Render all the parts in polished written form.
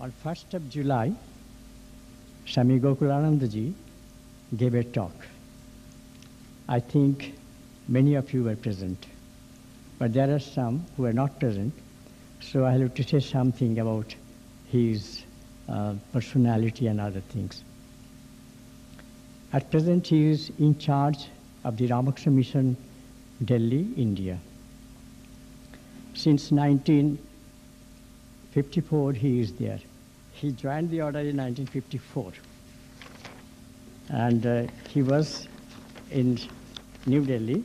On 1st of July, Swami Gokulanandaji gave a talk. I think many of you were present, but there are some who were not present, so I have to say something about his personality and other things. At present, he is in charge of the Ramakrishna Mission, Delhi, India. Since 1954, he is there. He joined the order in 1954, and he was in New Delhi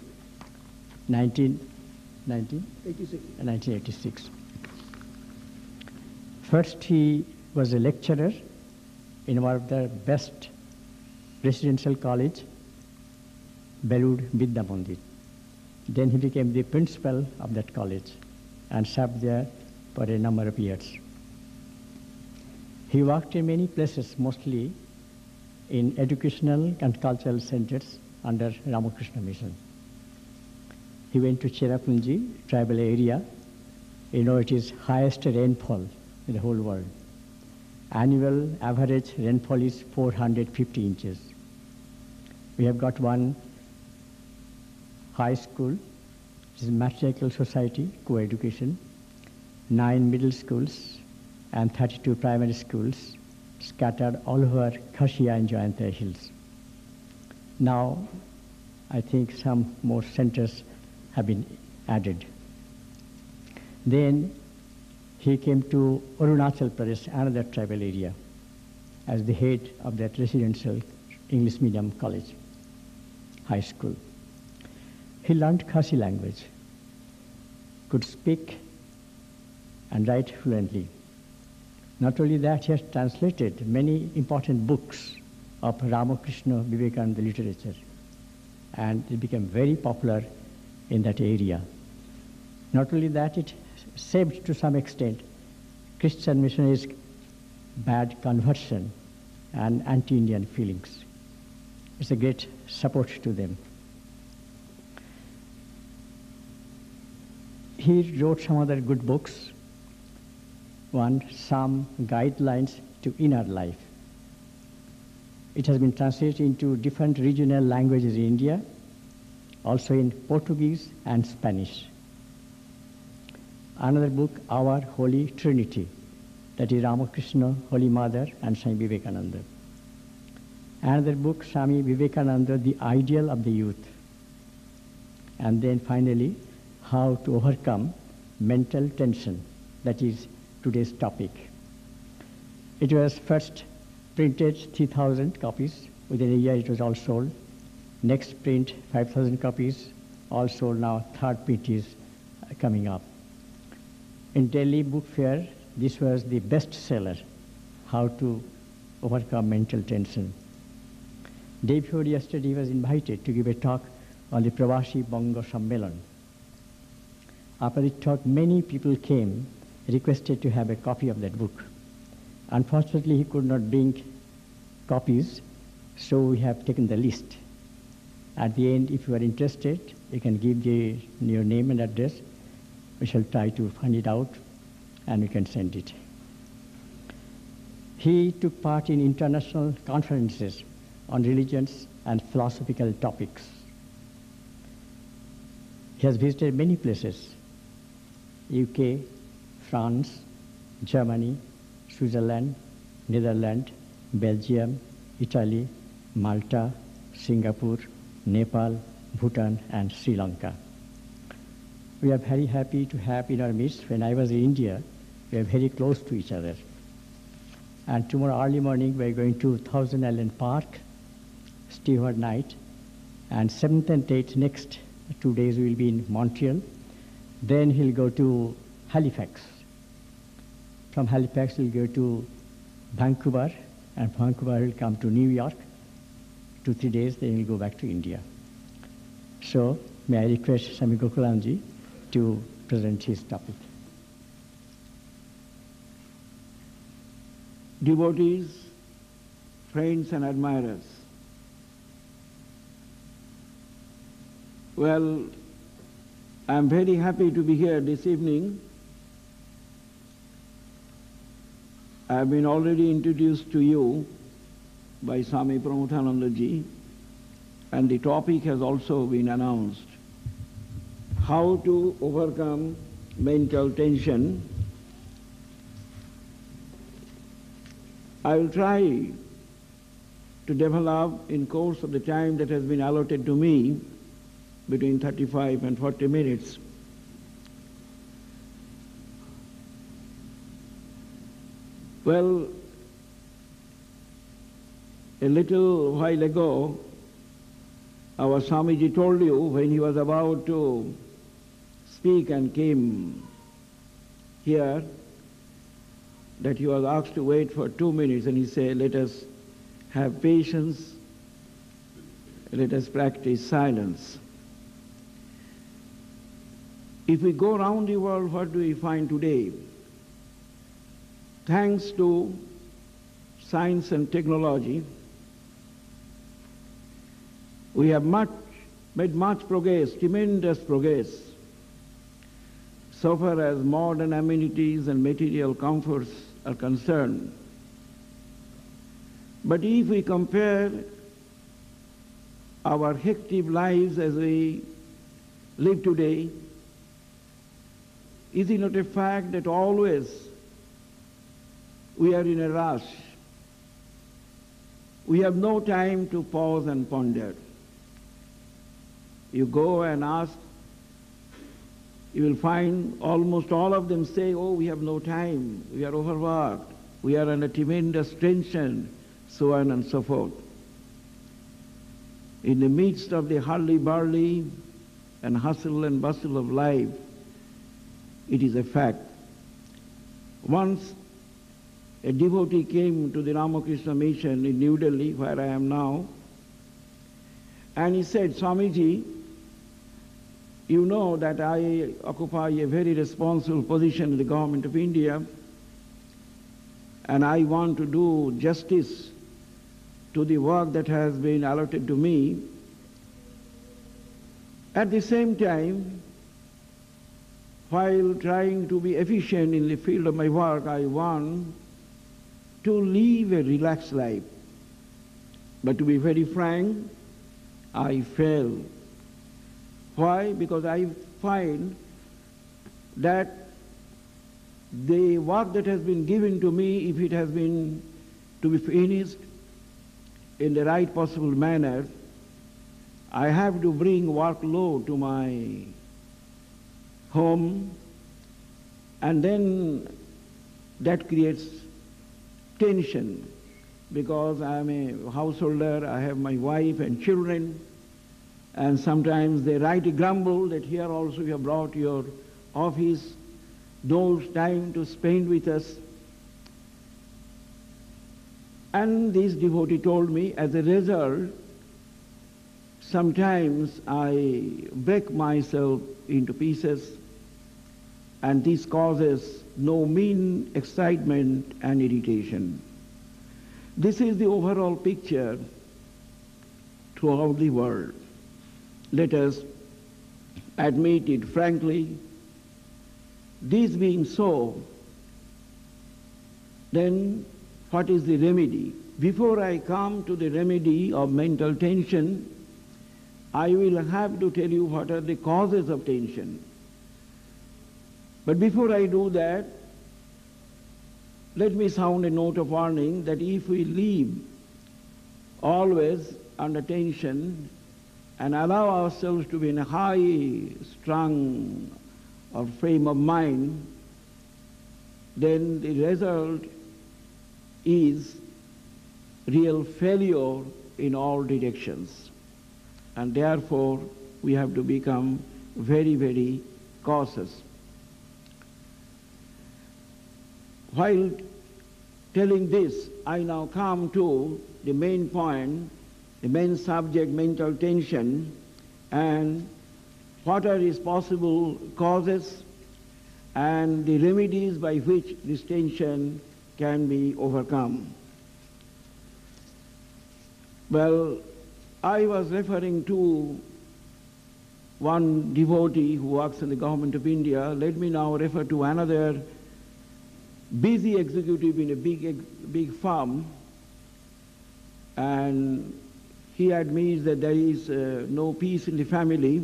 1986. First, he was a lecturer in one of the best residential college, Belur Vidya Mandir. Then he became the principal of that college and served there for a number of years. He worked in many places, mostly in educational and cultural centers under Ramakrishna Mission. He went to Cherrapunji tribal area. You know, it is highest rainfall in the whole world. Annual average rainfall is 450 inches. We have got one high school, which is Matriarchal Society, co-education, 9 middle schools, and 32 primary schools scattered all over Khasiya and Jayantaya hills. Now, I think some more centers have been added. Then he came to Arunachal Pradesh, another tribal area, as the head of that residential English medium college, high school. He learned Khasi language, could speak and write fluently. Not only that, he has translated many important books of Ramakrishna Vivekananda literature, and it became very popular in that area. Not only that, it saved to some extent Christian missionaries' bad conversion and anti-Indian feelings. It's a great support to them. He wrote some other good books. One, Some Guidelines to Inner Life. It has been translated into different regional languages in India, also in Portuguese and Spanish. Another book, Our Holy Trinity, that is Ramakrishna, Holy Mother, and Swami Vivekananda. Another book, Swami Vivekananda, The Ideal of the Youth. And then finally, How to Overcome Mental Tension, that is today's topic. It was first printed 3,000 copies. Within a year it was all sold. Next print, 5,000 copies, all sold now. Third print is coming up. In Delhi Book Fair, this was the best seller, How to Overcome Mental Tension. Day before yesterday, he was invited to give a talk on the Pravasi Bongo Sammelan. After the talk, many people came, requested to have a copy of that book. Unfortunately, he could not bring copies, so we have taken the list. At the end, if you are interested, you can give your name and address. We shall try to find it out, and we can send it. He took part in international conferences on religions and philosophical topics. He has visited many places: UK, France, Germany, Switzerland, Netherlands, Belgium, Italy, Malta, Singapore, Nepal, Bhutan, and Sri Lanka. We are very happy to have in our midst. When I was in India, we are very close to each other. And tomorrow early morning, we are going to Thousand Island Park, stay overnight, and 7th and 8th, next 2 days, we will be in Montreal. Then he'll go to Halifax. From Halifax, he'll go to Vancouver, and Vancouver will come to New York. 2-3 days, then he'll go back to India. So, may I request Swami Gokulanji to present his topic. Devotees, friends and admirers. Well, I am very happy to be here this evening I have been already introduced to you by Swami Pramuthanandaji, and the topic has also been announced. How to overcome mental tension. I will try to develop in course of the time that has been allotted to me, between 35 and 40 minutes. Well, a little while ago, our Swamiji told you when he was about to speak and came here that he was asked to wait for 2 minutes, and he said, let us have patience, let us practice silence. If we go around the world, what do we find today? Thanks to science and technology, we have made much progress, tremendous progress, so far as modern amenities and material comforts are concerned. But if we compare our hectic lives as we live today, is it not a fact that always we are in a rush? We have no time to pause and ponder. You go and ask, you will find almost all of them say, oh, we have no time, we are overworked, we are under tremendous tension, so on and so forth. In the midst of the hurly-burly and hustle and bustle of life, it is a fact. Once a devotee came to the Ramakrishna Mission in New Delhi, where I am now, and he said, Swamiji, you know that I occupy a very responsible position in the government of India, and I want to do justice to the work that has been allotted to me. At the same time, while trying to be efficient in the field of my work, I want to live a relaxed life. But to be very frank, I fail. Why? Because I find that the work that has been given to me, if it has been to be finished in the right possible manner, I have to bring workload to my home, and then that creates tension, because I am a householder, I have my wife and children, and sometimes they rightly grumble that here also you have brought your office, no time to spend with us. And this devotee told me, as a result, sometimes I break myself into pieces, and this causes no mean excitement and irritation. This is the overall picture throughout the world. Let us admit it frankly. This being so, then what is the remedy? Before I come to the remedy of mental tension, I will have to tell you what are the causes of tension. But before I do that, let me sound a note of warning that if we live always under tension and allow ourselves to be in a high-strung or frame of mind, then the result is real failure in all directions. And therefore, we have to become very, very cautious. While telling this, I now come to the main point, the main subject, mental tension, and what are its possible causes and the remedies by which this tension can be overcome. Well, I was referring to one devotee who works in the government of India. Let me now refer to another busy executive in a big firm, and he admits that there is no peace in the family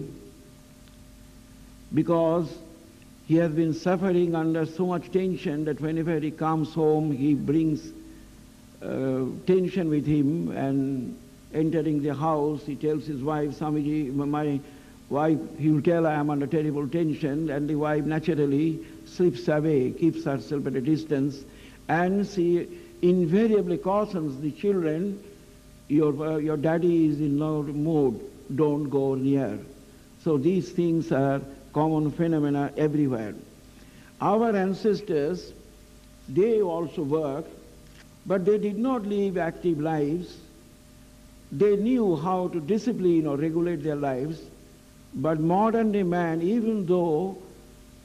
because he has been suffering under so much tension that whenever he comes home, he brings tension with him, and entering the house, he tells his wife, Swamiji, my wife, he will tell, I am under terrible tension, and the wife naturally slips away, keeps herself at a distance, and she invariably cautions the children, your daddy is in low mood, don't go near. So these things are common phenomena everywhere. Our ancestors, they also worked, but they did not live active lives. They knew how to discipline or regulate their lives, but modern day man, even though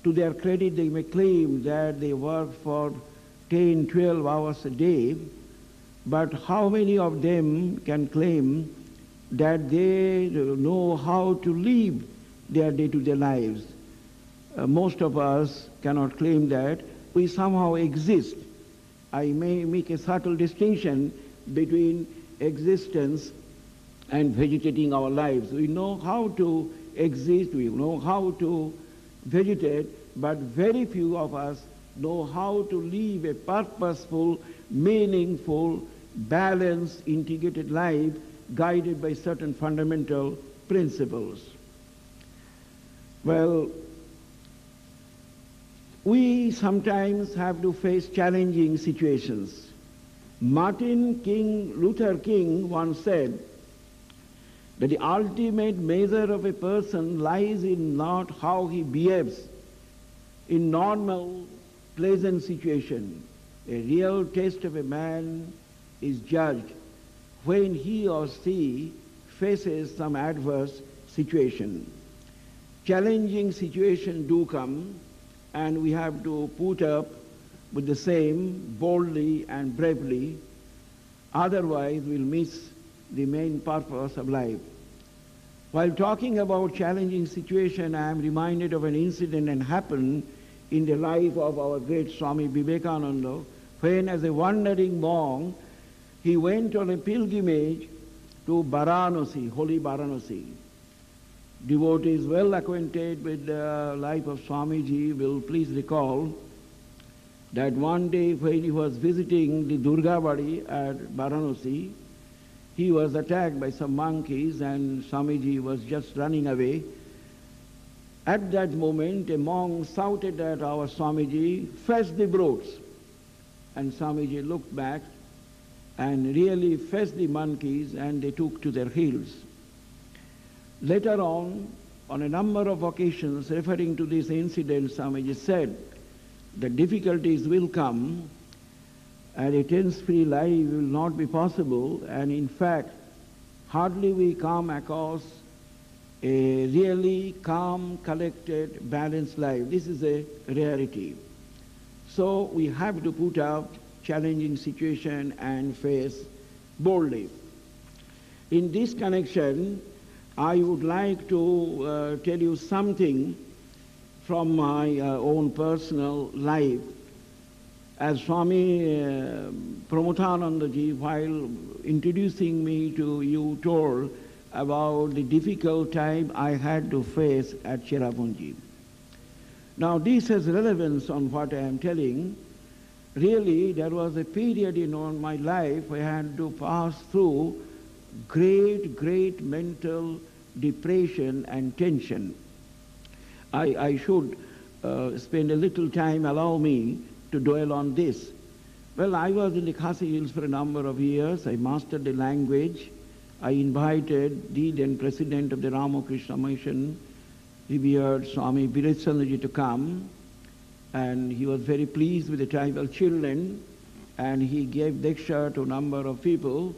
to their credit they may claim that they work for 10, 12 hours a day, but how many of them can claim that they know how to live their day-to-day lives? Most of us cannot claim that. We somehow exist. I may make a subtle distinction between existence and vegetating our lives. We know how to exist, we know how to vegetate, but very few of us know how to live a purposeful, meaningful, balanced, integrated life guided by certain fundamental principles. Well, we sometimes have to face challenging situations. Martin Luther King once said that the ultimate measure of a person lies in not how he behaves in normal, pleasant situation. A real test of a man is judged when he or she faces some adverse situation. Challenging situations do come, and we have to put up with the same boldly and bravely, otherwise we'll miss the main purpose of life. While talking about challenging situation, I am reminded of an incident that happened in the life of our great Swami Vivekananda, when as a wandering monk, he went on a pilgrimage to Varanasi, holy Varanasi. Devotees well acquainted with the life of Swamiji will please recall that one day when he was visiting the Durga Badi at Varanasi, he was attacked by some monkeys and Swamiji was just running away. At that moment, a monk shouted at our Swamiji, "Fetch the brutes." And Swamiji looked back and really fetched the monkeys, and they took to their heels. Later on a number of occasions referring to this incident, Swamiji said that difficulties will come and a tense-free life will not be possible, and in fact, hardly we come across a really calm, collected, balanced life. This is a rarity. So we have to put up challenging situation and face boldly. In this connection, I would like to tell you something from my own personal life. As Swami Pramuthanandaji, while introducing me to you, told about the difficult time I had to face at Cherrapunji. Now this has relevance on what I am telling. Really, there was a period in my life I had to pass through great mental depression and tension. I should spend a little time, allow me to dwell on this. Well, I was in the Khasi Hills for a number of years. I mastered the language. I invited the then president of the Ramakrishna Mission, revered Swami Viretchandraji, to come, and he was very pleased with the tribal children, and he gave Diksha to a number of people,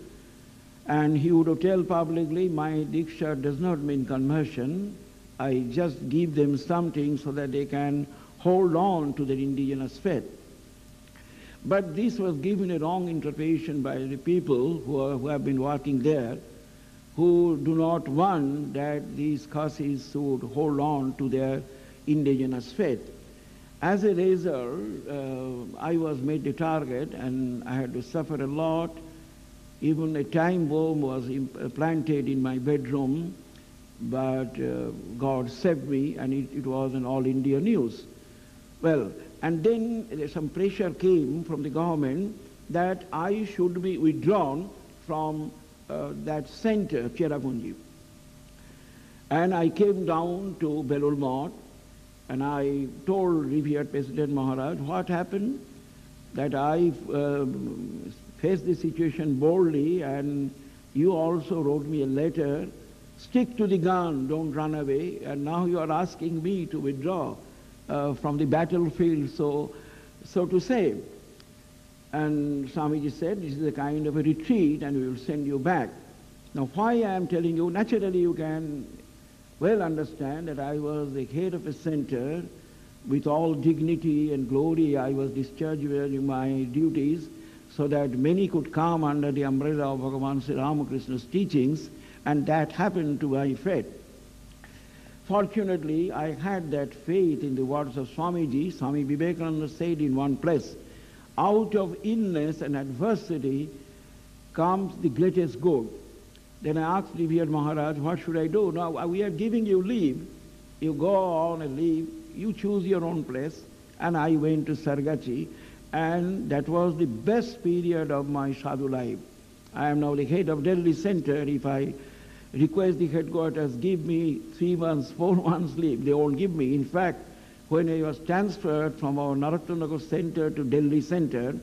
and he would tell publicly, my Diksha does not mean conversion, I just give them something so that they can hold on to their indigenous faith. But this was given a wrong interpretation by the people who have been working there, who do not want that these Khasis should hold on to their indigenous faith. As a result, I was made the target and I had to suffer a lot. Even a time bomb was planted in my bedroom, but God saved me, and it was an all India news. Well, and then some pressure came from the government that I should be withdrawn from that center, Cherrapunji. And I came down to Belur Math, and I told revered President Maharaj what happened, that I faced the situation boldly, and you also wrote me a letter, stick to the gun, don't run away, and now you are asking me to withdraw from the battlefield, so to say. And Swamiji said, this is a kind of a retreat and we will send you back. Now why I am telling you, naturally you can well understand that I was the head of a center. With all dignity and glory I was discharging my duties so that many could come under the umbrella of Bhagavan Sri Ramakrishna's teachings, and that happened to my fate. Fortunately, I had that faith in the words of Swamiji. Swami Vivekananda said in one place, out of illness and adversity comes the greatest good. Then I asked revered Maharaj, what should I do? Now we are giving you leave. You go on and leave. You choose your own place. And I went to Sargachi, and that was the best period of my sadhu life. I am now the head of Delhi Center. If I request the headquarters, give me 3 months, 4 months leave, they won't give me. In fact, when I was transferred from our Narottanagar Center to Delhi Center,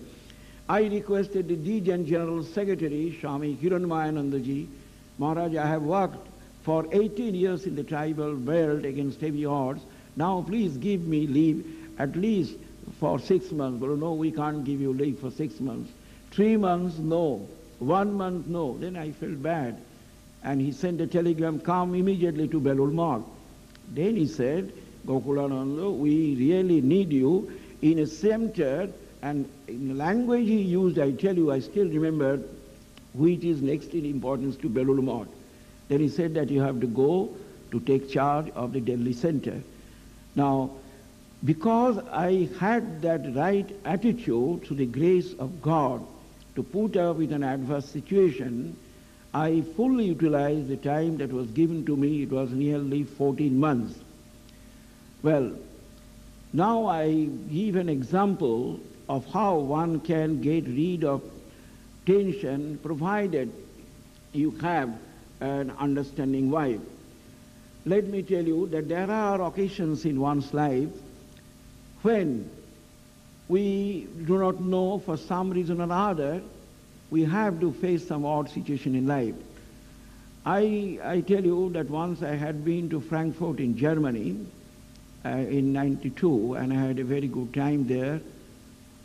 I requested the DGen General Secretary, Swami Hiranmayanandaji, Maharaj, I have worked for 18 years in the tribal belt against heavy odds. Now please give me leave at least for 6 months. But no, we can't give you leave for 6 months. 3 months, no. 1 month, no. Then I felt bad. And he sent a telegram, come immediately to Belur Math. Then he said, Gokulananda, we really need you in a center, and in the language he used, I tell you, I still remember, which is next in importance to Belur Math. Then he said that you have to go to take charge of the Delhi Center. Now, because I had that right attitude to the grace of God to put up with an adverse situation, I fully utilized the time that was given to me. It was nearly 14 months. Well, now I give an example of how one can get rid of tension provided you have an understanding wife. Let me tell you that there are occasions in one's life when we do not know, for some reason or other, we have to face some odd situation in life. I tell you that once I had been to Frankfurt in Germany in '92, and I had a very good time there.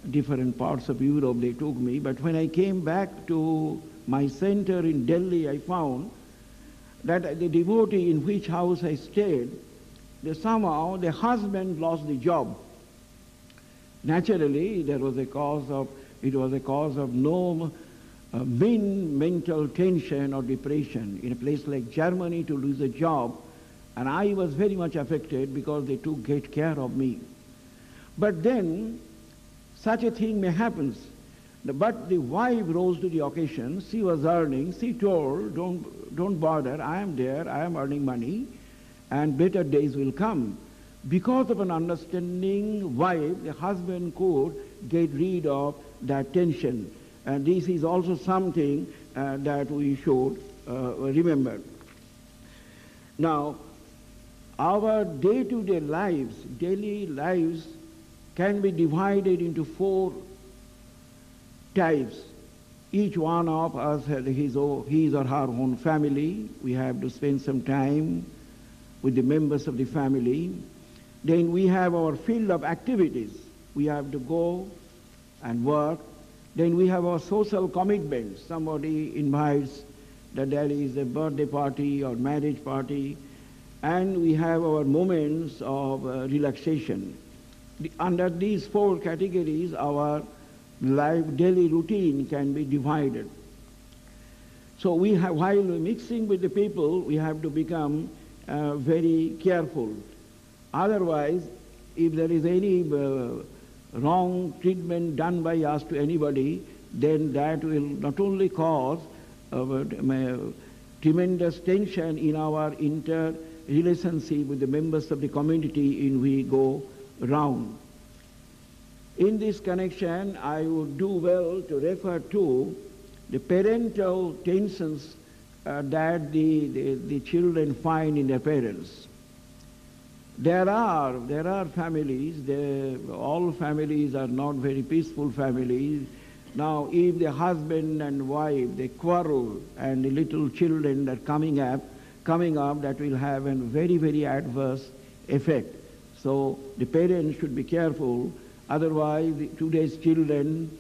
Different parts of Europe they took me, but when I came back to my center in Delhi, I found that the devotee in which house I stayed, somehow the husband lost the job. Naturally, it was a cause of no mean mental tension or depression. In a place like Germany, to lose a job, and I was very much affected because they took great care of me. But then, such a thing may happen. But the wife rose to the occasion. She was earning. She told, don't bother, I am there, I am earning money, and better days will come. Because of an understanding wife, the husband could get rid of that tension. And this is also something that we should remember. Now, our day-to-day lives, daily lives, can be divided into 4 types. Each one of us has his or her own family. We have to spend some time with the members of the family. Then we have our field of activities. We have to go and work. Then we have our social commitments. Somebody invites that there is a birthday party or marriage party, and we have our moments of relaxation. Under these 4 categories, our life daily routine can be divided. So we have, while mixing with the people, we have to become very careful. Otherwise, if there is any wrong treatment done by us to anybody, then that will not only cause tremendous tension in our inter-relationship with the members of the community in we go round. In this connection, I would do well to refer to the parental tensions that the children find in their parents. There are families, all families are not very peaceful families. Now, if the husband and wife, they quarrel, and the little children that coming up, that will have a very, very adverse effect. So the parents should be careful. Otherwise, today's children,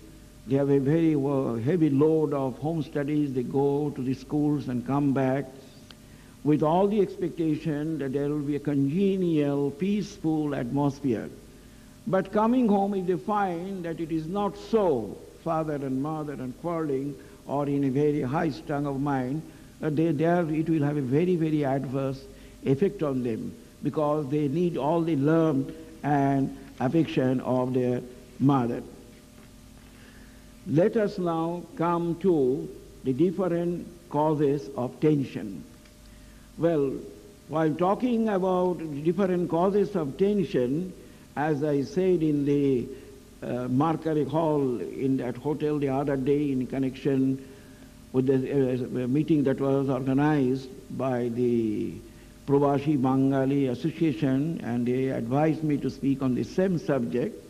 they have a very heavy load of home studies. They go to the schools and come back with all the expectation that there will be a congenial, peaceful atmosphere. But coming home, if they find that it is not so, father and mother and quarreling, or in a very high strung of mind, it will have a very, very adverse effect on them, because they need all the love and affection of their mother. Let us now come to the different causes of tension. Well, while talking about different causes of tension, as I said in the Markari Hall in that hotel the other day in connection with the meeting that was organized by the Provashi Bengali Association, and they advised me to speak on the same subject.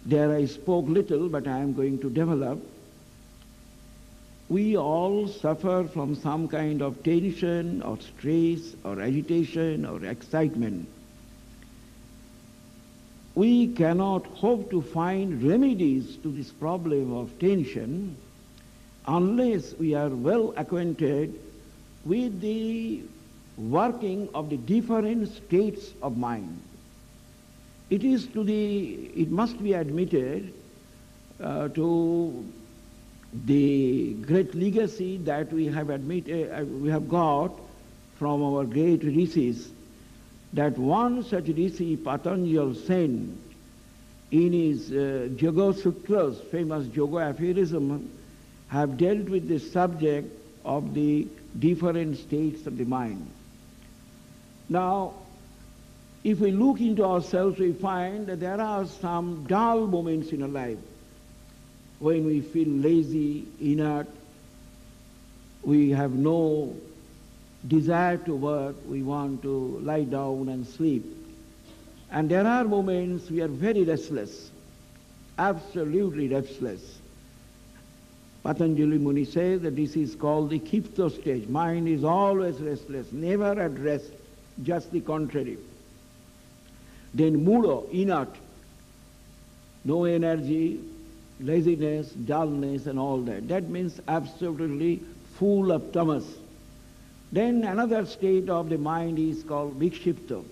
There I spoke little, but I am going to develop. We all suffer from some kind of tension or stress or agitation or excitement. We cannot hope to find remedies to this problem of tension unless we are well acquainted with the working of the different states of mind. It must be admitted to the great legacy that we have got from our great rishis, that one such rishi, Patanjali Sen, in his Yoga Sutras, famous Yoga aphorism, have dealt with the subject of the different states of the mind. Now, if we look into ourselves, we find that there are some dull moments in our life when we feel lazy, inert, we have no desire to work, we want to lie down and sleep. And there are moments we are very restless, absolutely restless. Patanjali Muni says that this is called the Kipto stage. Mind is always restless, never at rest, just the contrary. Then Mudo, inert, no energy, laziness, dullness and all that. That means absolutely full of tamas. Then another state of the mind is called Vikshipta.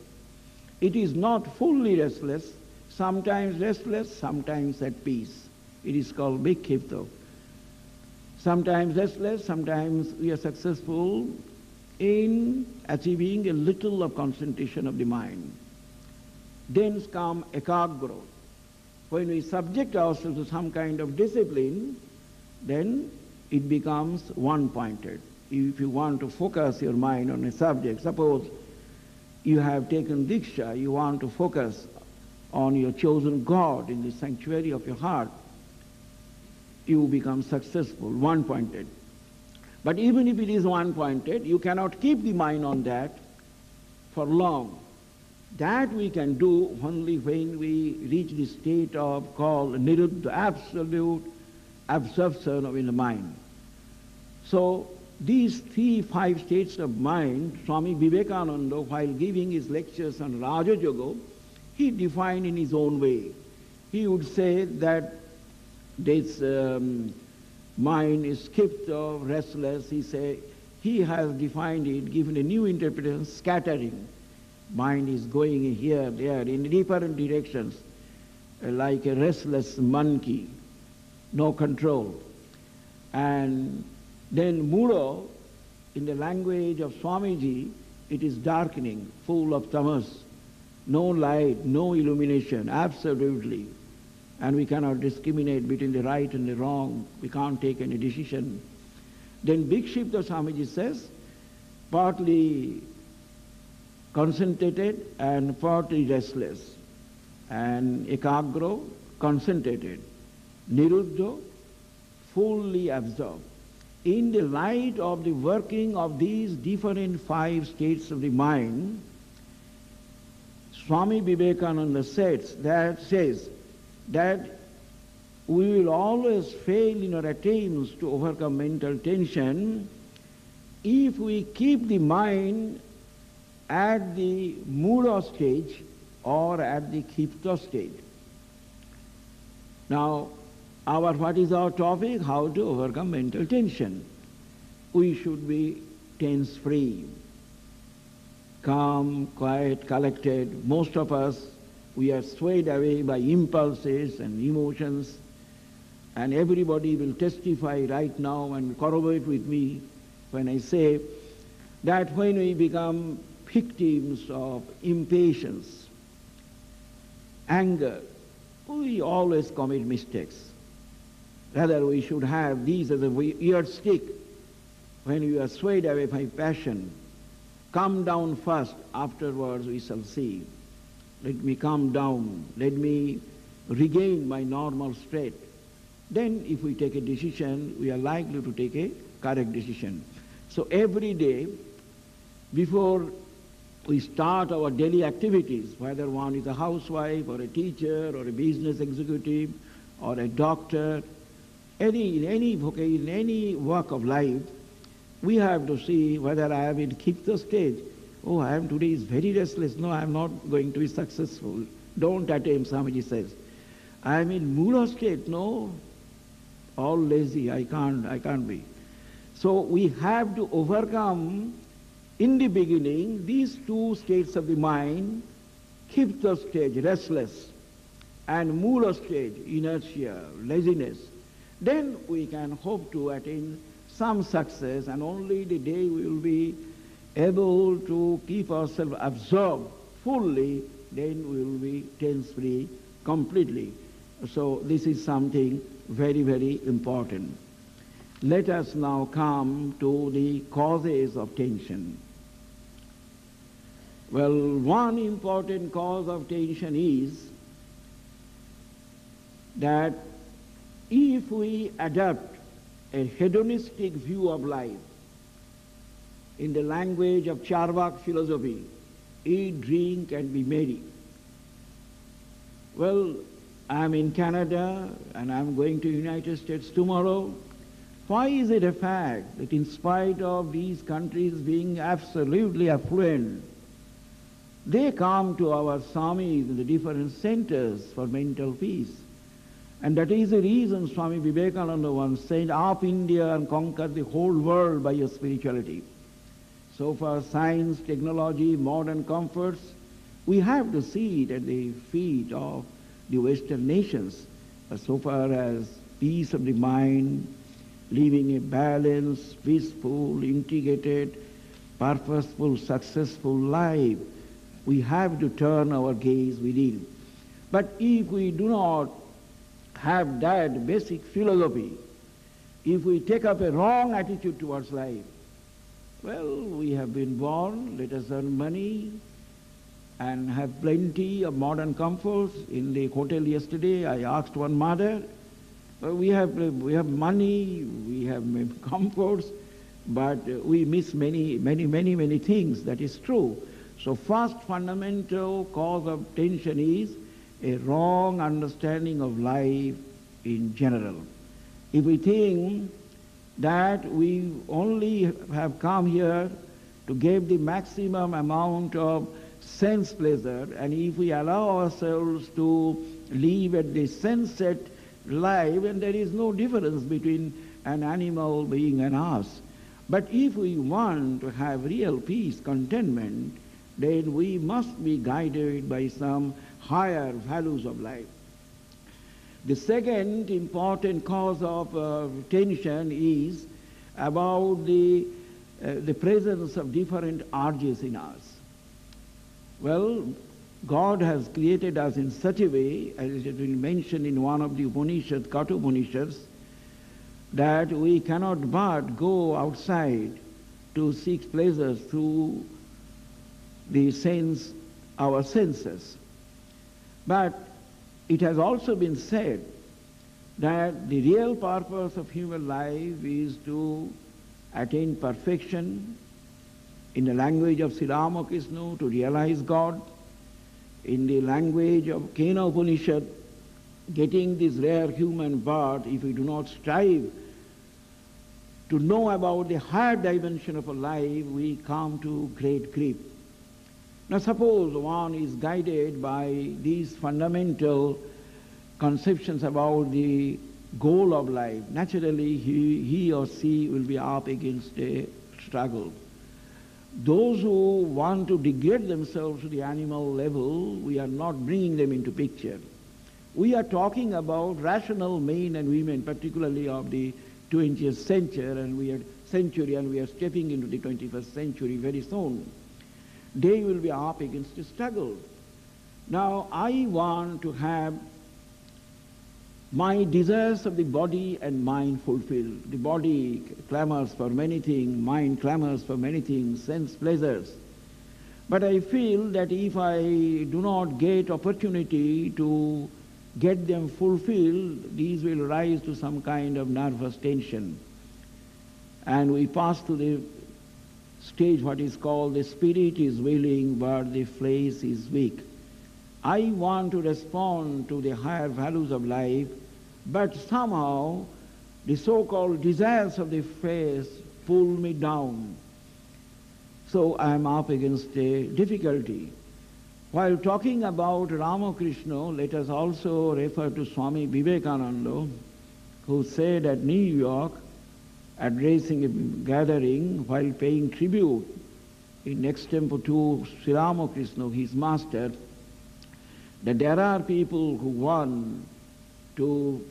It is not fully restless, sometimes at peace. It is called Vikshipta. Sometimes restless, sometimes we are successful in achieving a little of concentration of the mind. Then comes Ekagra. When we subject ourselves to some kind of discipline, then it becomes one-pointed. If you want to focus your mind on a subject, suppose you have taken Diksha, you want to focus on your chosen God in the sanctuary of your heart, you become successful, one-pointed. But even if it is one-pointed, you cannot keep the mind on that for long. That we can do only when we reach the state of called niruddha, absolute absorption of in the mind. So these 5 states of mind, Swami Vivekananda, while giving his lectures on Raja Yoga, he defined in his own way. He would say that this mind is skipped or restless. He has defined it, given a new interpretation, scattering. Mind is going here, there, in different directions, like a restless monkey, no control. And then Mudo, in the language of Swamiji, it is darkening, full of tamas. no light, no illumination, absolutely. And we cannot discriminate between the right and the wrong. We can't take any decision. Then Vikshipta Swamiji says, partly concentrated and partly restless. And Ekagro, concentrated. Niruddha, fully absorbed. In the light of the working of these different 5 states of the mind, Swami Vivekananda says that we will always fail in our attempts to overcome mental tension if we keep the mind at the mula stage or at the kipta stage. Now, what is our topic? How to overcome mental tension. We should be tense-free, calm, quiet, collected. Most of us, we are swayed away by impulses and emotions, and everybody will testify right now and corroborate with me when I say that when we become victims of impatience, anger, we always commit mistakes. Rather, we should have these as a yardstick. When we are swayed away by passion, calm down first, afterwards we shall see. Let me calm down, let me regain my normal state. Then if we take a decision, we are likely to take a correct decision. So every day, before we start our daily activities, whether one is a housewife or a teacher or a business executive or a doctor, in any work of life, we have to see whether I am in Kipta stage. Oh, I am today is very restless. No, I am not going to be successful. Don't attempt, Swamiji says. I am in Mula state. No, all lazy. I can't be. So we have to overcome in the beginning these 2 states of the mind, Kipta stage, restless, and Mula stage, inertia, laziness. Then we can hope to attain some success, and only the day we will be able to keep ourselves absorbed fully, then we will be tense-free completely. So this is something very, very important. Let us now come to the causes of tension. Well, one important cause of tension is that if we adopt a hedonistic view of life, in the language of Charvak philosophy, eat, drink, and be merry. Well, I'm in Canada and I'm going to United States tomorrow. Why is it a fact that in spite of these countries being absolutely affluent, they come to our swamis in the different centers for mental peace? And that is the reason Swami Vivekananda once said, "Up India and conquer the whole world by your spirituality." So far, science, technology, modern comforts, we have to see it at the feet of the Western nations. But so far as peace of the mind, living a balanced, peaceful, integrated, purposeful, successful life, we have to turn our gaze within. But if we do not have that basic philosophy, if we take up a wrong attitude towards life, well, we have been born, let us earn money and have plenty of modern comforts. In the hotel yesterday, I asked one mother, well, we have money, we have comforts, but we miss many things. That is true. So first fundamental cause of tension is a wrong understanding of life in general. If we think that we only have come here to give the maximum amount of sense pleasure, and if we allow ourselves to live at the sunset life, and there is no difference between an animal being and us. But if we want to have real peace, contentment, then we must be guided by some higher values of life. The second important cause of tension is about the presence of different urges in us. Well, God has created us in such a way, as it has been mentioned in one of the Upanishads, Katha Upanishads, that we cannot but go outside to seek pleasures through the sense, our senses. But it has also been said that the real purpose of human life is to attain perfection, in the language of Sri Ramakrishna, to realize God, in the language of Kena Upanishad, getting this rare human birth, if we do not strive to know about the higher dimension of a life, we come to great grief. Now suppose one is guided by these fundamental conceptions about the goal of life. Naturally, he or she will be up against a struggle. Those who want to degrade themselves to the animal level, we are not bringing them into picture. We are talking about rational men and women, particularly of the 20th century, and we are stepping into the 21st century very soon. They will be up against a struggle. Now, I want to have my desires of the body and mind fulfilled. The body clamors for many things, mind clamors for many things, sense pleasures. But I feel that if I do not get opportunity to get them fulfilled, these will rise to some kind of nervous tension. And we pass to the stage what is called the spirit is willing but the flesh is weak. I want to respond to the higher values of life, but somehow the so-called desires of the flesh pull me down. So I am up against a difficulty. While talking about Ramakrishna, let us also refer to Swami Vivekananda, who said at New York, addressing a gathering while paying tribute in extempo to Sri Ramakrishna, his master, that there are people who want to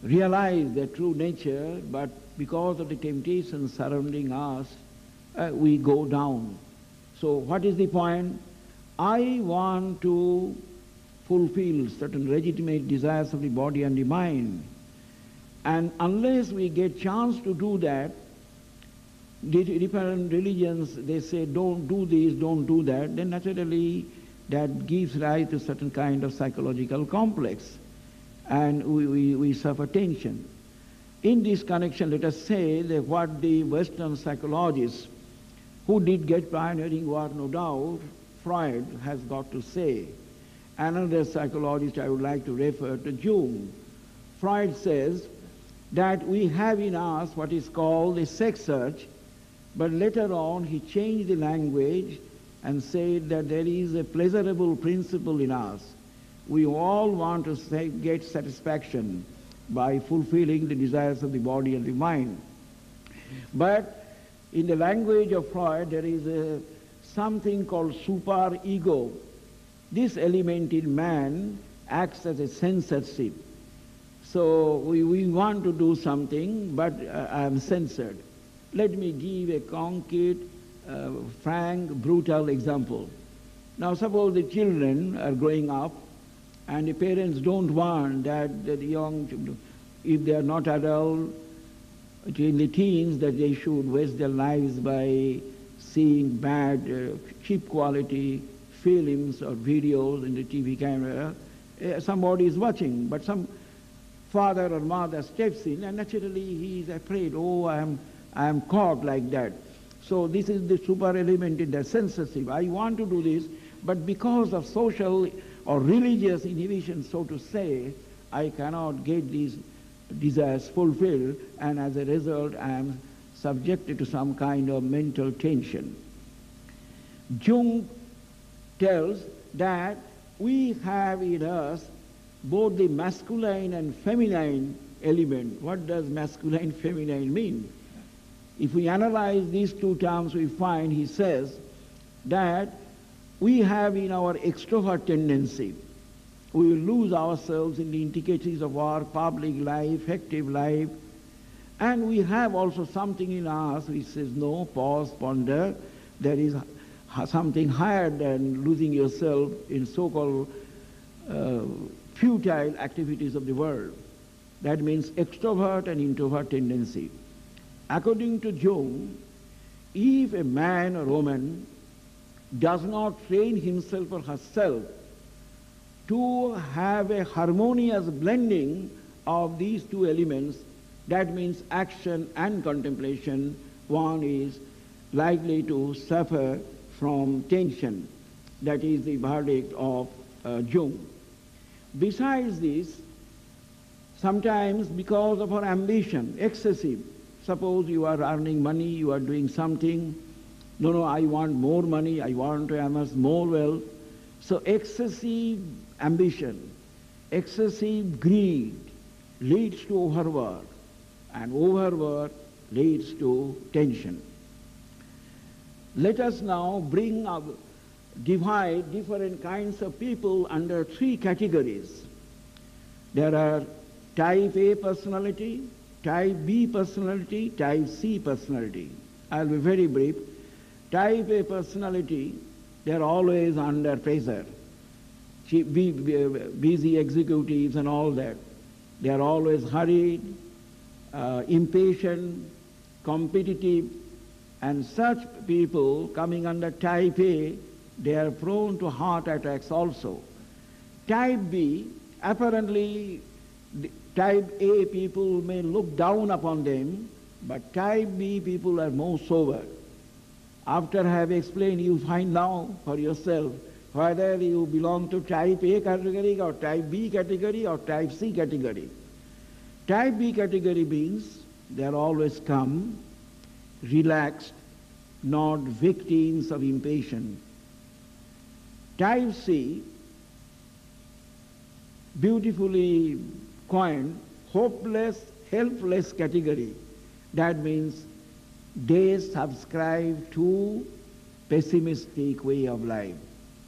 realize their true nature, but because of the temptations surrounding us, we go down. So what is the point? I want to fulfill certain legitimate desires of the body and the mind. And unless we get chance to do that, the different religions, they say don't do this, don't do that, then naturally that gives rise to certain kind of psychological complex, and we suffer tension. In this connection, let us say that what the Western psychologists who did get pioneering work, no doubt, Freud has got to say. Another psychologist I would like to refer to, Jung. Freud says that we have in us what is called a sex urge, but later on he changed the language and said that there is a pleasurable principle in us. We all want to get satisfaction by fulfilling the desires of the body and the mind. But in the language of Freud, there is something called super-ego. This element in man acts as a censorship. So we want to do something, but I am censored. Let me give a concrete, frank, brutal example. Now suppose the children are growing up and the parents don't want that the young children, if they are not adult, in the teens, that they should waste their lives by seeing bad, cheap quality films or videos in the TV camera. Somebody is watching, but some father or mother steps in and naturally he is afraid, oh, I am caught like that. So this is the super element in the censorship. I want to do this, but because of social or religious inhibition, so to say, I cannot get these desires fulfilled, and as a result I am subjected to some kind of mental tension. Jung tells that we have in us both the masculine and feminine element. What does masculine, feminine mean? If we analyze these two terms, we find, he says, that we have in our extrovert tendency, we will lose ourselves in the intricacies of our public life, active life, and we have also something in us which says, no, pause, ponder, there is something higher than losing yourself in so-called futile activities of the world. That means extrovert and introvert tendency. According to Jung, if a man or woman does not train himself or herself to have a harmonious blending of these two elements, that means action and contemplation, one is likely to suffer from tension. That is the verdict of Jung. Besides this, sometimes because of our ambition, excessive, suppose you are earning money, you are doing something, no, I want more money, I want to amass more wealth. So excessive ambition, excessive greed leads to overwork, and overwork leads to tension. Let us now divide different kinds of people under three categories. There are type A personality, type B personality, type C personality. I'll be very brief. Type A personality, they're always under pressure. Busy executives and all that. They are always hurried, impatient, competitive, and such people coming under type A, they are prone to heart attacks also. Type B, apparently type A people may look down upon them, but type B people are more sober. After I have explained, you find now for yourself whether you belong to type A category or type B category or type C category. Type B category means they are always calm, relaxed, not victims of impatience. Type C, beautifully coined, hopeless, helpless category. That means they subscribe to pessimistic way of life.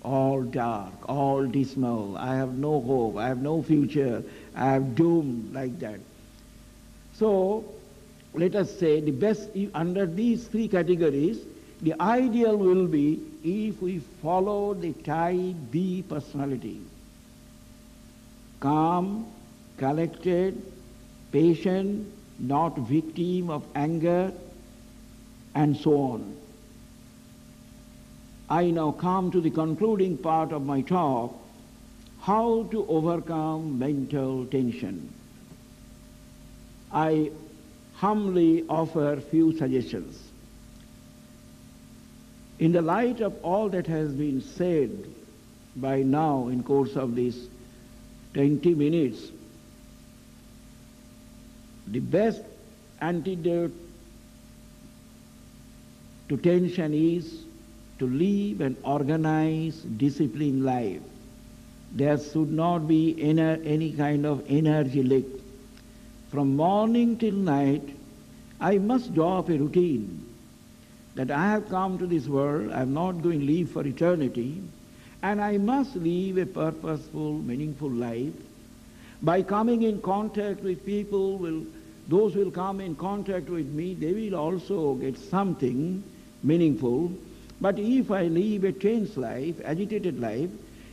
All dark, all dismal, I have no hope, I have no future, I have doom, like that. So, let us say the best, under these three categories, the ideal will be if we follow the type B personality. Calm, collected, patient, not victim of anger, and so on. I now come to the concluding part of my talk, how to overcome mental tension. I humbly offer few suggestions. In the light of all that has been said by now in course of these 20 minutes, the best antidote to tension is to live an organized, disciplined life. There should not be any kind of energy leak. From morning till night, I must draw up a routine that I have come to this world, I am not going to live for eternity, and I must live a purposeful, meaningful life. By coming in contact with people, those who will come in contact with me, they will also get something meaningful. But if I live a tense life, agitated life,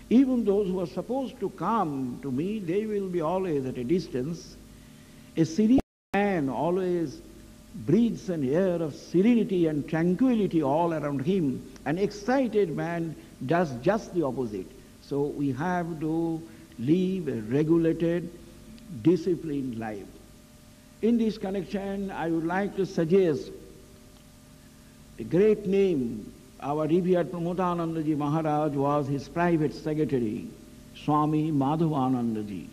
even those who are supposed to come to me, they will be always at a distance. A serene man always breathes an air of serenity and tranquility all around him. An excited man does just the opposite. So we have to live a regulated, disciplined life. In this connection, I would like to suggest a great name. Our revered Pramodanandaji Maharaj was his private secretary, Swami Madhavanandaji.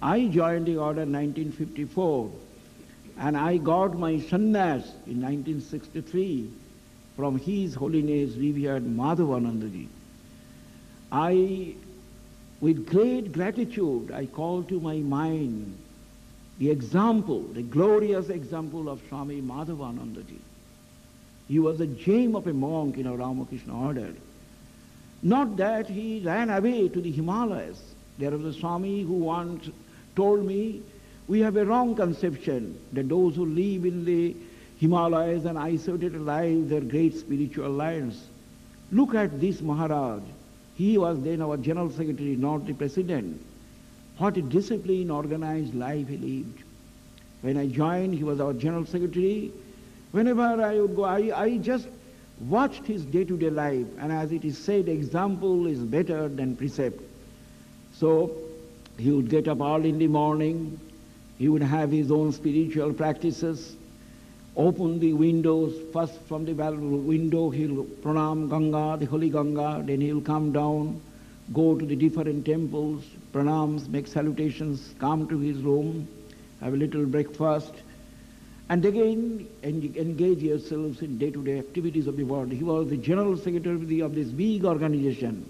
I joined the order in 1954, and I got my sannyas in 1963 from His Holiness revered Madhavanandaji. With great gratitude, I call to my mind the example, the glorious example of Swami Madhavanandaji. He was a gem of a monk in our Ramakrishna order. Not that he ran away to the Himalayas. There was a Swami who once told me, we have a wrong conception that those who live in the Himalayas and isolated lives are great spiritual lives. Look at this Maharaj. He was then our General Secretary, not the President. What a disciplined, organized life he lived. When I joined, he was our General Secretary. Whenever I would go, I just watched his day-to-day life. And as it is said, example is better than precept. So he would get up early in the morning. He would have his own spiritual practices. Open the windows. First from the window he'll pranam Ganga, the holy Ganga. Then he'll come down, go to the different temples, pranams, make salutations, come to his room, have a little breakfast, and again engage yourselves in day-to-day activities of the world. He was the General Secretary of this big organization.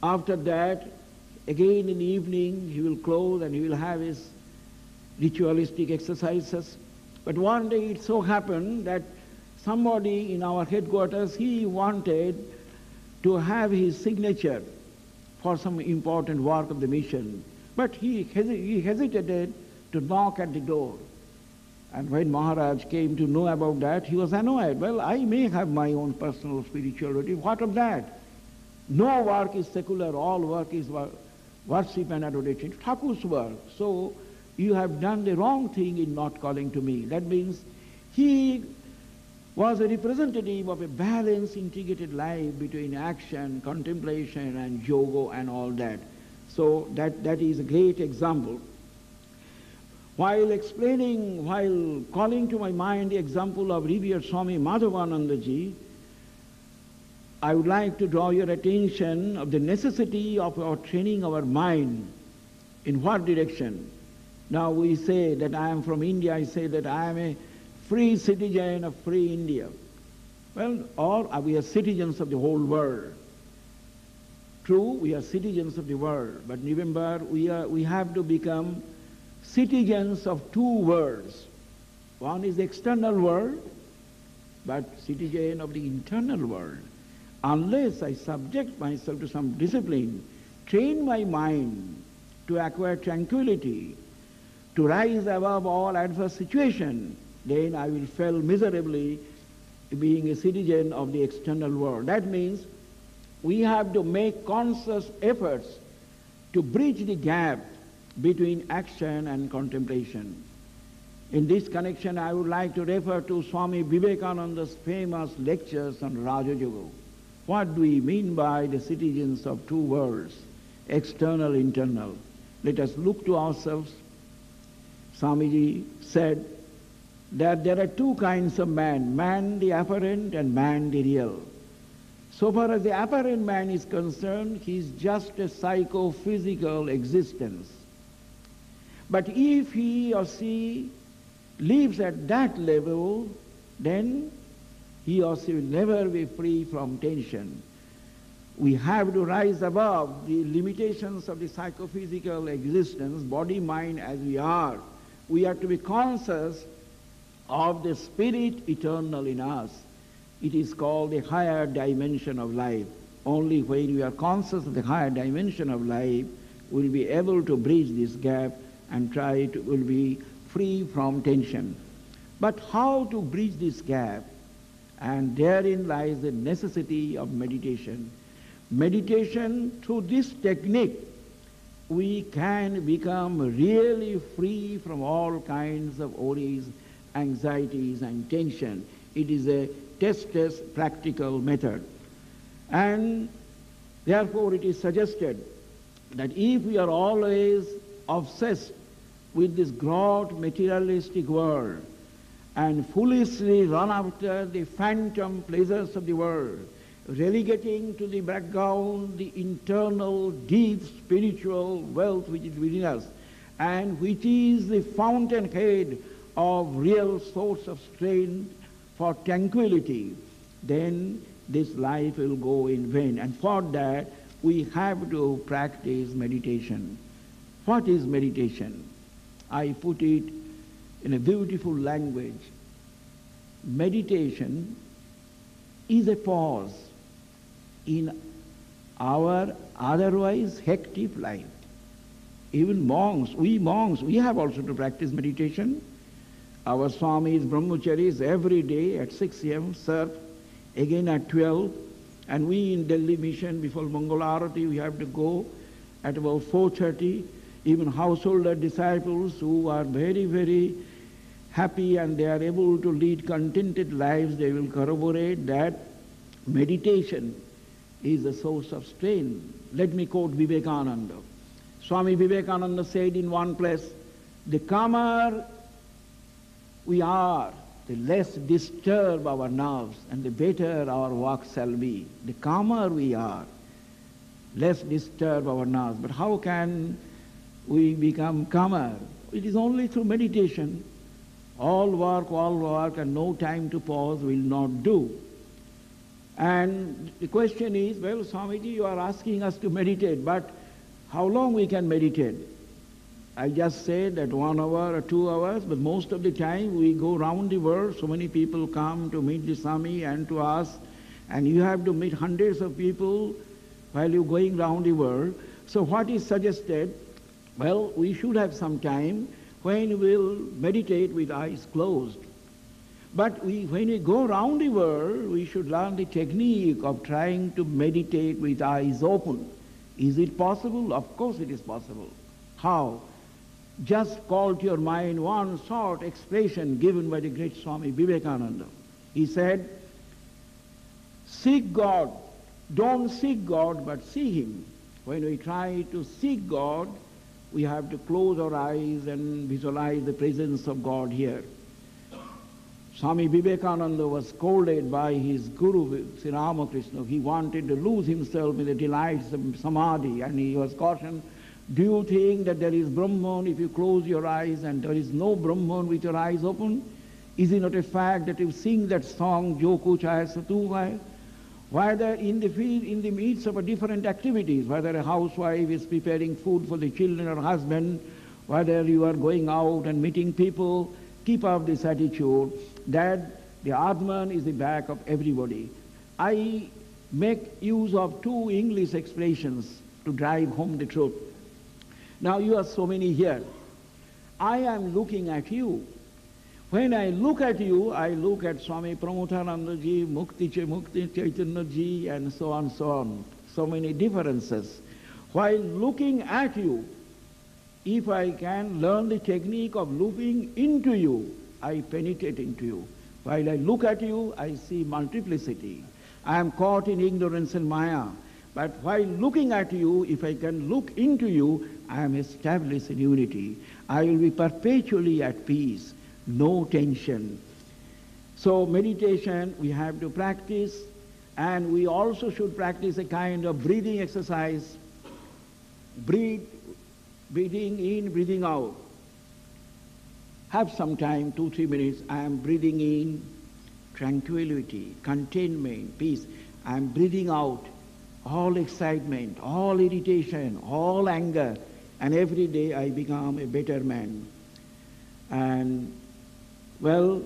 After that, again in the evening, he will close and he will have his ritualistic exercises. But one day it so happened that somebody in our headquarters, he wanted to have his signature for some important work of the mission. But he hesitated to knock at the door. And when Maharaj came to know about that, he was annoyed. Well, I may have my own personal spirituality. What of that? No work is secular. All work is worship and adoration. Thakur's work. So you have done the wrong thing in not calling to me. That means he was a representative of a balanced, integrated life between action, contemplation, and yoga and all that. So that is a great example. While calling to my mind the example of revered Swami Madhavanandaji, I would like to draw your attention of the necessity of our training our mind. In what direction? Now we say that I am from India, I say that I am a free citizen of free India. Well, or we are citizens of the whole world. True, we are citizens of the world, but remember, we have to become citizens of two worlds. One is the external world, but citizen of the internal world. Unless I subject myself to some discipline, train my mind to acquire tranquility, to rise above all adverse situation, then I will fail miserably being a citizen of the external world. That means we have to make conscious efforts to bridge the gap between action and contemplation. In this connection, I would like to refer to Swami Vivekananda's famous lectures on Raja Yoga. What do we mean by the citizens of two worlds, external, internal? Let us look to ourselves. Swamiji said that there are two kinds of man, man the apparent and man the real. So far as the apparent man is concerned, he is just a psychophysical existence. But if he or she lives at that level, then he or she will never be free from tension. We have to rise above the limitations of the psychophysical existence, body, mind as we are. We are to be conscious of the spirit eternal in us. It is called the higher dimension of life. Only when we are conscious of the higher dimension of life, we will be able to bridge this gap and will be free from tension. But how to bridge this gap? And therein lies the necessity of meditation. Meditation, through this technique, we can become really free from all kinds of worries, anxieties, and tension. It is a test-test practical method. And therefore it is suggested that if we are always obsessed with this gross materialistic world and foolishly run after the phantom pleasures of the world, relegating to the background the internal, deep spiritual wealth which is within us, and which is the fountainhead of real source of strength for tranquility, then this life will go in vain. And for that, we have to practice meditation. What is meditation? I put it in a beautiful language. Meditation is a pause in our otherwise hectic life. Even monks, we have also to practice meditation. Our Swamis, Brahmacharis, every day at 6 a.m. serve again at 12, and we in Delhi mission, before Mangal Arati, we have to go at about 4:30. Even householder disciples who are very, very happy and they are able to lead contented lives, they will corroborate that meditation is a source of strength. Let me quote Vivekananda. Swami Vivekananda said in one place, the calmer we are, the less disturb our nerves and the better our walk shall be. The calmer we are, less disturb our nerves. But how can we become calmer? It is only through meditation. All work and no time to pause will not do. And the question is, well, Swamiji, you are asking us to meditate, but how long we can meditate? I just said that 1 hour or 2 hours, but most of the time we go round the world. So many people come to meet the Swami and to us, and you have to meet hundreds of people while you're going round the world. So what is suggested? Well, we should have some time when we'll meditate with eyes closed. But when we go round the world, we should learn the technique of trying to meditate with eyes open. Is it possible? Of course it is possible. How? Just call to your mind one short expression given by the great Swami Vivekananda. He said, seek God. Don't seek God, but see Him. When we try to seek God, we have to close our eyes and visualize the presence of God here. Swami Vivekananda was scolded by his guru, Sri Ramakrishna. He wanted to lose himself in the delights of samadhi, and he was cautioned, do you think that there is Brahman if you close your eyes and there is no Brahman with your eyes open? Is it not a fact that you sing that song, Jo Kuch Hai So Tu Hai? Whether in the field, in the midst of different activities, whether a housewife is preparing food for the children or husband, whether you are going out and meeting people, keep up this attitude that the Atman is the back of everybody. I make use of 2 English expressions to drive home the truth. Now you are so many here. I am looking at you. When I look at you, I look at Swami Pramodhananda ji, Mukti Chaitanya ji, and so on, so on. So many differences. While looking at you, if I can learn the technique of looking into you, I penetrate into you. While I look at you, I see multiplicity. I am caught in ignorance and maya. But while looking at you, if I can look into you, I am established in unity. I will be perpetually at peace, no tension. So meditation we have to practice, and we also should practice a kind of breathing exercise. Breathing in, breathing out. Have some time, 2-3 minutes. I am breathing in tranquility, contentment, peace. I am breathing out all excitement, all irritation, all anger, and every day I become a better man. And well,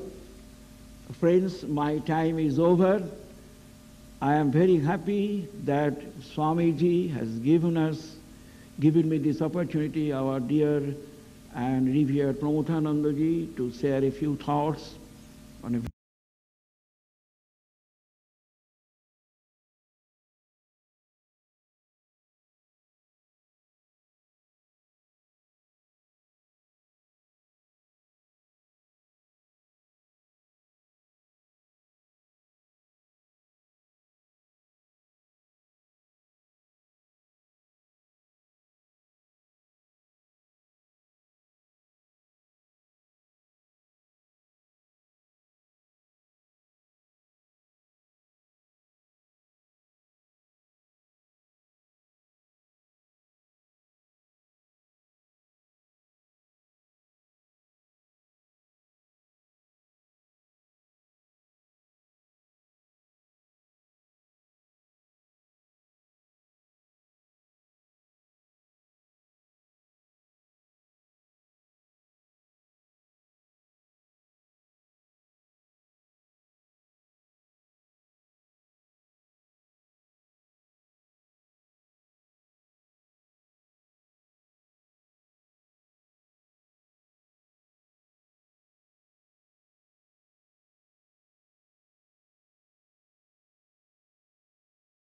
friends, my time is over. I am very happy that Swamiji has given me this opportunity, our dear and revered Pramodhananda ji, to share a few thoughts on a